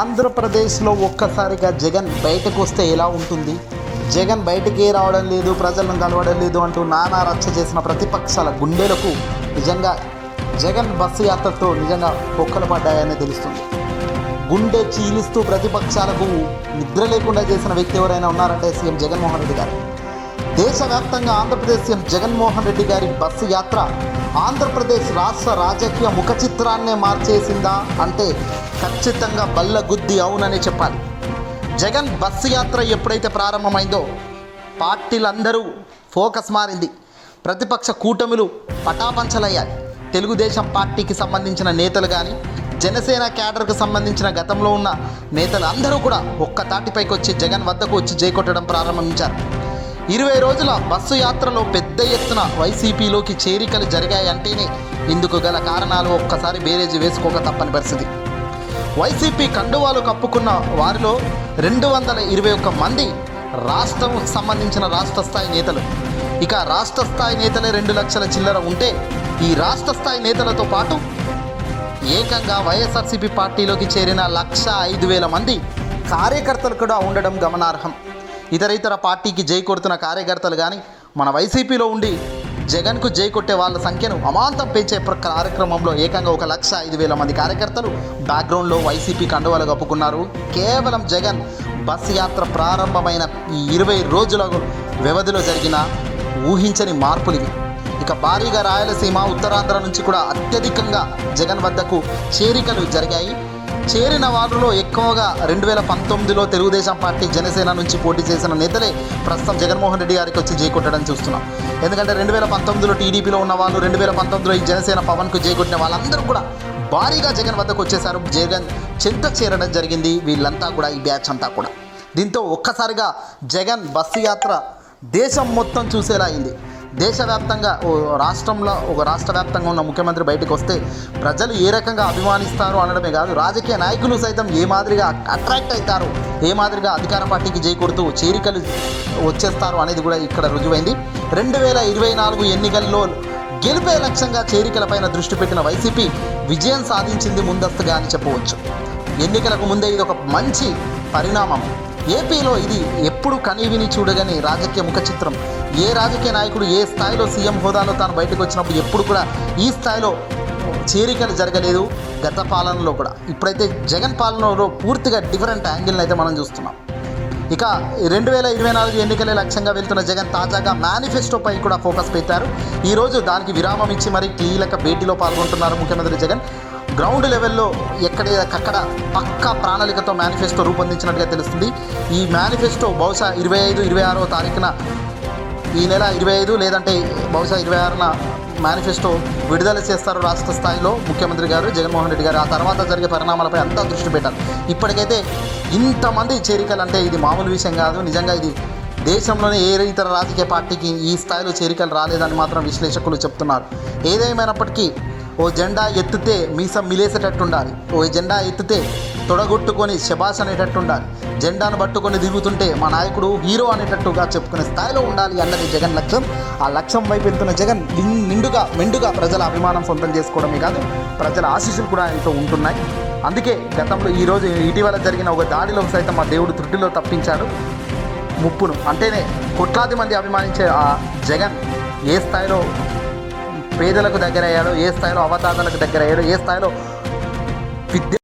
ఆంధ్రప్రదేశ్లో ఒక్కసారిగా జగన్ బయటకు వస్తే ఎలా ఉంటుంది? జగన్ బయటికి రావడం లేదు, ప్రజలను కలవడం లేదు అంటూ నానా రచ్చ చేసిన ప్రతిపక్షాల గుండెలకు నిజంగా జగన్ బస్సు యాత్రతో నిజంగా పొక్కలు పడ్డాయని తెలుస్తుంది. గుండె చీలిస్తూ ప్రతిపక్షాలకు నిద్ర లేకుండా చేసిన వ్యక్తి ఎవరైనా ఉన్నారంటే సీఎం జగన్మోహన్ రెడ్డి గారు. దేశవ్యాప్తంగా ఆంధ్రప్రదేశ్ సీఎం జగన్మోహన్ రెడ్డి గారి బస్సు యాత్ర ఆంధ్రప్రదేశ్ రాష్ట్ర రాజకీయ ముఖ చిత్రాన్నే మార్చేసిందా అంటే ఖచ్చితంగా బల్లగుద్ది అవునని చెప్పాలి. జగన్ బస్సు యాత్ర ఎప్పుడైతే ప్రారంభమైందో పార్టీలందరూ ఫోకస్ మారింది. ప్రతిపక్ష కూటమిలు పటాపంచలయ్యాయి. తెలుగుదేశం పార్టీకి సంబంధించిన నేతలు కానీ, జనసేన క్యాడర్కు సంబంధించిన గతంలో ఉన్న నేతలు అందరూ కూడా ఒక్క తాటిపైకి వచ్చి జగన్ వద్దకు వచ్చి జైకొట్టడం ప్రారంభించారు. 20 రోజుల బస్సు యాత్రలో పెద్ద ఎత్తున వైసీపీలోకి చేరికలు జరిగాయంటేనే ఇందుకు గల కారణాలు ఒక్కసారి బేరేజీ వేసుకోక తప్పని పరిస్థితి. వైసీపీ కండువాలు కప్పుకున్న వారిలో 221 మంది రాష్ట్రం సంబంధించిన రాష్ట్ర స్థాయి నేతలు. ఇక రాష్ట్ర స్థాయి నేతలే 2 లక్షల చిల్లర ఉంటే ఈ రాష్ట్ర స్థాయి నేతలతో పాటు ఏకంగా వైఎస్ఆర్సీపీ పార్టీలోకి చేరిన 1,05,000 మంది కార్యకర్తలు కూడా ఉండడం గమనార్హం. ఇతర పార్టీకి జై కొడుతున్న కార్యకర్తలు కానీ మన వైసీపీలో ఉండి జగన్కు జై కొట్టే వాళ్ళ సంఖ్యను అమాంతం పెంచే కార్యక్రమంలో ఏకంగా 1,05,000 మంది కార్యకర్తలు బ్యాక్గ్రౌండ్లో వైసీపీ కండువాలు కప్పుకున్నారు. కేవలం జగన్ బస్ యాత్ర ప్రారంభమైన ఈ 20 రోజుల వ్యవధిలో జరిగిన ఊహించని మార్పులు ఇవి. ఇక భారీగా రాయలసీమ, ఉత్తరాంధ్ర నుంచి కూడా అత్యధికంగా జగన్ వద్దకు చేరికలు జరిగాయి. చేరిన వారిలో ఎక్కువగా 2019లో తెలుగుదేశం పార్టీ, జనసేన నుంచి పోటీ చేసిన నేతలే ప్రస్తుతం జగన్మోహన్ రెడ్డి గారికి వచ్చి జై కొట్టడం చూస్తున్నాం. ఎందుకంటే 2019లో టీడీపీలో ఉన్న వాళ్ళు, 2019లో ఈ జనసేన పవన్కు జై కొట్టిన వాళ్ళందరూ కూడా భారీగా జగన్ వద్దకు వచ్చేసారు. జగన్ చెంత చేరడం జరిగింది వీళ్ళంతా కూడా, ఈ బ్యాచ్ అంతా కూడా. దీంతో ఒక్కసారిగా జగన్ బస్సు యాత్ర దేశం మొత్తం చూసేలా అయింది. దేశవ్యాప్తంగా ఒక రాష్ట్ర వ్యాప్తంగా ఉన్న ముఖ్యమంత్రి బయటకు వస్తే ప్రజలు ఏ రకంగా అభిమానిస్తారు అనడమే కాదు, రాజకీయ నాయకులు సైతం ఏ మాదిరిగా అట్రాక్ట్ అవుతారు, ఏ మాదిరిగా అధికార పార్టీకి జై కొడుతూ చేరికలు వచ్చేస్తారు అనేది కూడా ఇక్కడ రుజువైంది. 2024 ఎన్నికల్లో గెలిపే లక్ష్యంగా చేరికలపైన దృష్టి పెట్టిన వైసీపీ విజయం సాధించింది ముందస్తుగా అని చెప్పవచ్చు. ఎన్నికలకు ముందే ఇది ఒక మంచి పరిణామం. ఏపీలో ఇది ఎప్పుడు కనీవిని చూడగని రాజకీయ ముఖ చిత్రం. ఏ రాజకీయ నాయకుడు ఏ స్థాయిలో సీఎం హోదాలో తాను బయటకు వచ్చినప్పుడు ఎప్పుడు కూడా ఈ స్థాయిలో చేరికలు జరగలేదు గత పాలనలో కూడా. ఇప్పుడైతే జగన్ పాలనలో పూర్తిగా డిఫరెంట్ యాంగిల్ని అయితే మనం చూస్తున్నాం. ఇక 2024 ఎన్నికలే లక్ష్యంగా వెళ్తున్న జగన్ తాజాగా మేనిఫెస్టోపై కూడా ఫోకస్ పెట్టారు. ఈరోజు దానికి విరామం ఇచ్చి మరి కీలక భేటీలో పాల్గొంటున్నారు ముఖ్యమంత్రి జగన్. గ్రౌండ్ లెవెల్లో ఎక్కడికక్కడ పక్కా ప్రణాళికతో మేనిఫెస్టో రూపొందించినట్టుగా తెలుస్తుంది. ఈ మేనిఫెస్టో బహుశా 25-26వ తారీఖున, ఈ నెల 25 లేదంటే బహుశా 26న మేనిఫెస్టో విడుదల చేస్తారు రాష్ట్ర స్థాయిలో ముఖ్యమంత్రి గారు జగన్మోహన్ రెడ్డి గారు. ఆ తర్వాత జరిగే పరిణామాలపై అంతా దృష్టి పెట్టారు. ఇప్పటికైతే ఇంతమంది చేరికలు అంటే ఇది మామూలు విషయం కాదు. నిజంగా ఇది దేశంలోనే ఏ ఇతర రాజకీయ పార్టీకి ఈ స్థాయిలో చేరికలు రాలేదని మాత్రం విశ్లేషకులు చెప్తున్నారు. ఏదేమైనప్పటికీ ఓ జెండా ఎత్తితే మీసం మిలేసేటట్టు ఉండాలి, ఓ జెండా ఎత్తితే తొడగొట్టుకొని శబాష్ అనేటట్టు ఉండాలి, జెండాను పట్టుకొని దిగుతుంటే మా నాయకుడు హీరో అనేటట్టుగా చెప్పుకునే స్థాయిలో ఉండాలి అన్నది జగన్ లక్ష్యం. ఆ లక్ష్యం వైపు వెళ్తున్న జగన్ మెండుగా ప్రజల అభిమానం సొంతం చేసుకోవడమే కాదు, ప్రజల ఆశీస్సులు కూడా ఆయనతో ఉంటున్నాయి. అందుకే గతంలో ఇటీవల జరిగిన ఒక దాడిలో సైతం ఆ దేవుడు త్రుటిలో తప్పించాడు ముప్పును. అంటేనే కోట్లాది మంది అభిమానించే ఆ జగన్ ఏ స్థాయిలో పేదలకు దగ్గర అయ్యాడో, ఏ స్థాయిలో అవతాదాలకు దగ్గర అయ్యాడో, ఏ స్థాయిలో విద్య